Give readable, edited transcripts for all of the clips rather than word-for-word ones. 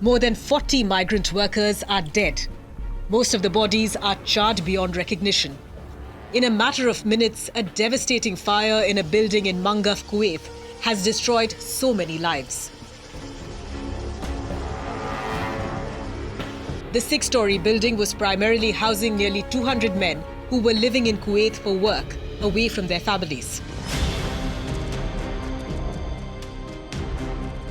More than 40 migrant workers are dead. Most of the bodies are charred beyond recognition. In a matter of minutes, a devastating fire in a building in Mangaf, Kuwait, has destroyed so many lives. The 6-story building was primarily housing nearly 200 men who were living in Kuwait for work, away from their families.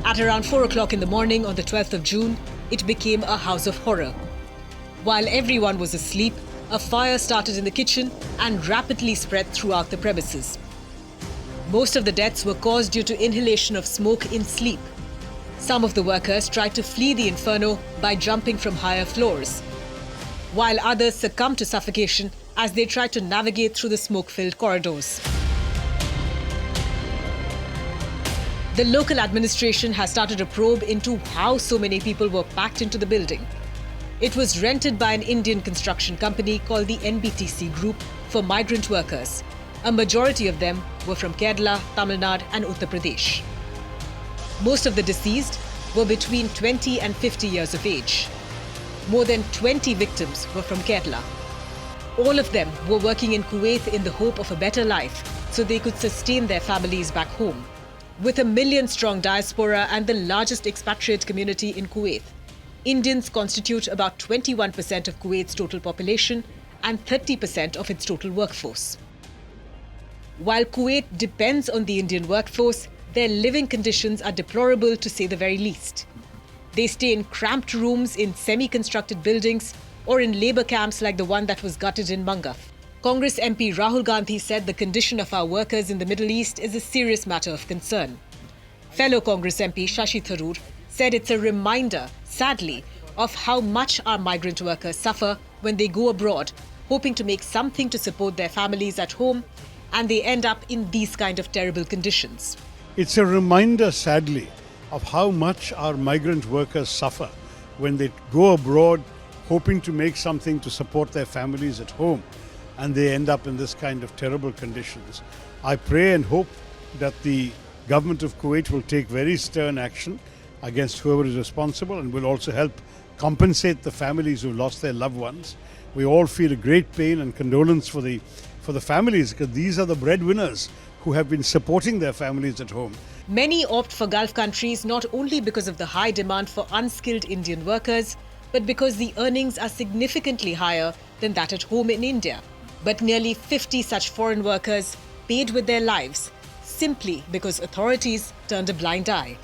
At around 4 o'clock in the morning on the 12th of June, it became a house of horror. While everyone was asleep, a fire started in the kitchen and rapidly spread throughout the premises. Most of the deaths were caused due to inhalation of smoke in sleep. Some of the workers tried to flee the inferno by jumping from higher floors, while others succumbed to suffocation as they tried to navigate through the smoke-filled corridors. The local administration has started a probe into how so many people were packed into the building. It was rented by an Indian construction company called the NBTC Group for migrant workers. A majority of them were from Kerala, Tamil Nadu and Uttar Pradesh. Most of the deceased were between 20 and 50 years of age. More than 20 victims were from Kerala. All of them were working in Kuwait in the hope of a better life so they could sustain their families back home. With a 1 million-strong diaspora and the largest expatriate community in Kuwait, Indians constitute about 21% of Kuwait's total population and 30% of its total workforce. While Kuwait depends on the Indian workforce, their living conditions are deplorable to say the very least. They stay in cramped rooms in semi-constructed buildings or in labour camps like the one that was gutted in Mangaf. Congress MP Rahul Gandhi said the condition of our workers in the Middle East is a serious matter of concern. Fellow Congress MP Shashi Tharoor said it's a reminder, sadly, of how much our migrant workers suffer when they go abroad, hoping to make something to support their families at home, and they end up in these kind of terrible conditions. It's a reminder, sadly, of how much our migrant workers suffer when they go abroad hoping to make something to support their families at home, and they end up in this kind of terrible conditions. I pray and hope that the government of Kuwait will take very stern action against whoever is responsible and will also help compensate the families who lost their loved ones. We all feel a great pain and condolence for the families, because these are the breadwinners who have been supporting their families at home. Many opt for Gulf countries not only because of the high demand for unskilled Indian workers, but because the earnings are significantly higher than that at home in India. But nearly 50 such foreign workers paid with their lives simply because authorities turned a blind eye.